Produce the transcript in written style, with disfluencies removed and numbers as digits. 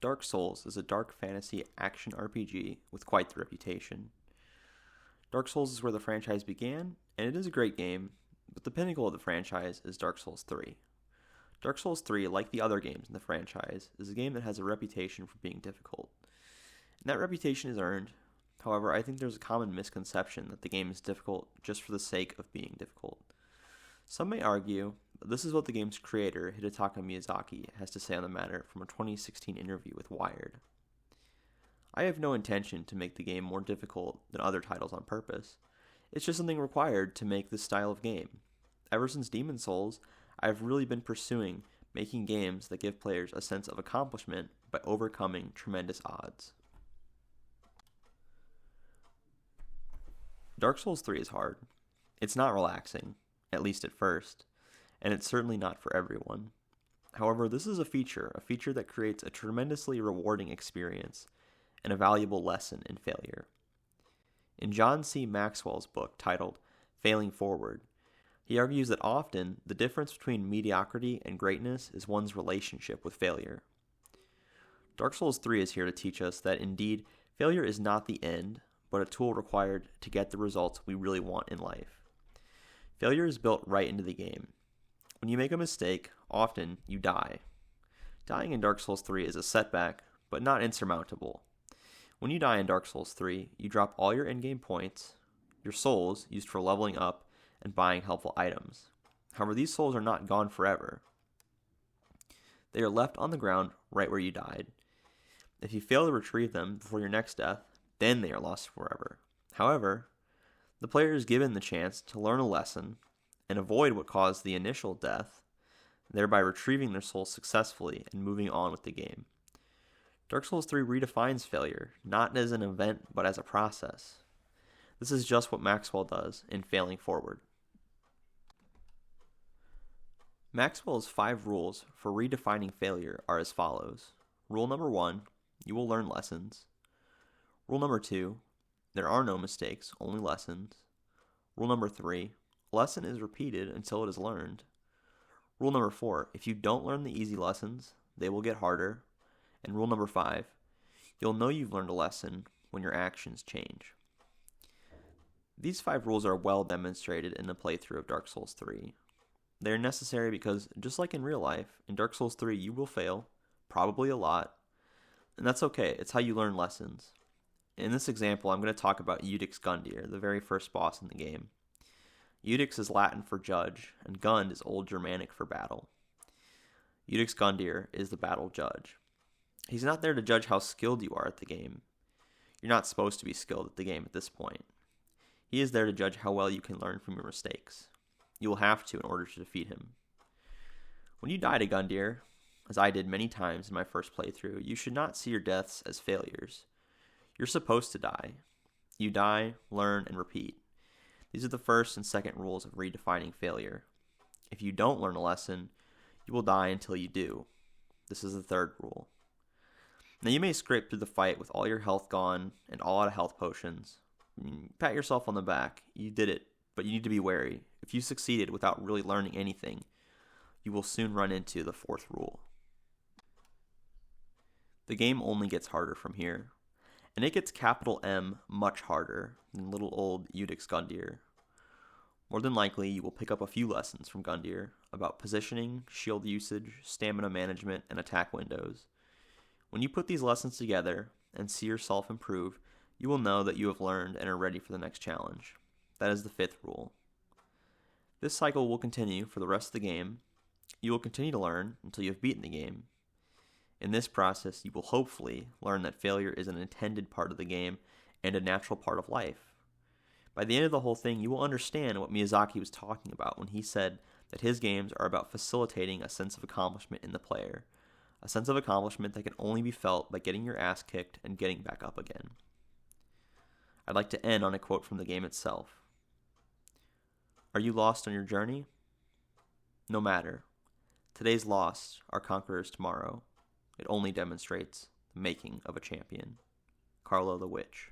Dark Souls is a dark fantasy action RPG with quite the reputation. Dark Souls is where the franchise began, and it is a great game, but the pinnacle of the franchise is Dark Souls 3. Dark Souls 3, like the other games in the franchise, is a game that has a reputation for being difficult. And that reputation is earned. However, I think there's a common misconception that the game is difficult just for the sake of being difficult. Some may argue, but this is what the game's creator, Hidetaka Miyazaki, has to say on the matter from a 2016 interview with Wired. I have no intention to make the game more difficult than other titles on purpose. It's just something required to make this style of game. Ever since Demon's Souls, I've really been pursuing making games that give players a sense of accomplishment by overcoming tremendous odds. Dark Souls 3 is hard. It's not relaxing, at least at first, and it's certainly not for everyone. However, this is a feature that creates a tremendously rewarding experience and a valuable lesson in failure. In John C. Maxwell's book titled Failing Forward, he argues that often the difference between mediocrity and greatness is one's relationship with failure. Dark Souls 3 is here to teach us that indeed, failure is not the end, but a tool required to get the results we really want in life. Failure is built right into the game. When you make a mistake, often you die. Dying in Dark Souls 3 is a setback, but not insurmountable. When you die in Dark Souls 3, you drop all your in-game points, your souls used for leveling up and buying helpful items. However, these souls are not gone forever. They are left on the ground right where you died. If you fail to retrieve them before your next death, then they are lost forever. However, the player is given the chance to learn a lesson and avoid what caused the initial death, thereby retrieving their souls successfully and moving on with the game. Dark Souls 3 redefines failure, not as an event, but as a process. This is just what Maxwell does in Failing Forward. Maxwell's 5 rules for redefining failure are as follows. Rule number 1, you will learn lessons. Rule number 2, there are no mistakes, only lessons. Rule number 3, a lesson is repeated until it is learned. Rule number 4, if you don't learn the easy lessons, they will get harder. And rule number 5, you'll know you've learned a lesson when your actions change. These 5 rules are well demonstrated in the playthrough of Dark Souls 3. They are necessary because, just like in real life, in Dark Souls 3 you will fail, probably a lot, and that's okay, it's how you learn lessons. In this example, I'm going to talk about Eudix Gundyr, the very first boss in the game. Eudix is Latin for judge, and Gund is Old Germanic for battle. Eudix Gundyr is the battle judge. He's not there to judge how skilled you are at the game. You're not supposed to be skilled at the game at this point. He is there to judge how well you can learn from your mistakes. You will have to in order to defeat him. When you die to Gundyr, as I did many times in my first playthrough, you should not see your deaths as failures. You're supposed to die. You die, learn, and repeat. These are the first and second rules of redefining failure. If you don't learn a lesson, you will die until you do. This is the third rule. Now you may scrape through the fight with all your health gone and all out of health potions. Pat yourself on the back. You did it, but you need to be wary. If you succeeded without really learning anything, you will soon run into the fourth rule. The game only gets harder from here, and it gets capital M much harder than little old Eudix Gundyr. More than likely, you will pick up a few lessons from Gundyr about positioning, shield usage, stamina management, and attack windows. When you put these lessons together and see yourself improve, you will know that you have learned and are ready for the next challenge. That is the fifth rule. This cycle will continue for the rest of the game. You will continue to learn until you have beaten the game. In this process, you will hopefully learn that failure is an intended part of the game and a natural part of life. By the end of the whole thing, you will understand what Miyazaki was talking about when he said that his games are about facilitating a sense of accomplishment in the player, a sense of accomplishment that can only be felt by getting your ass kicked and getting back up again. I'd like to end on a quote from the game itself. Are you lost on your journey? No matter. Today's lost are conquerors tomorrow. It only demonstrates the making of a champion. Carlo the Witch.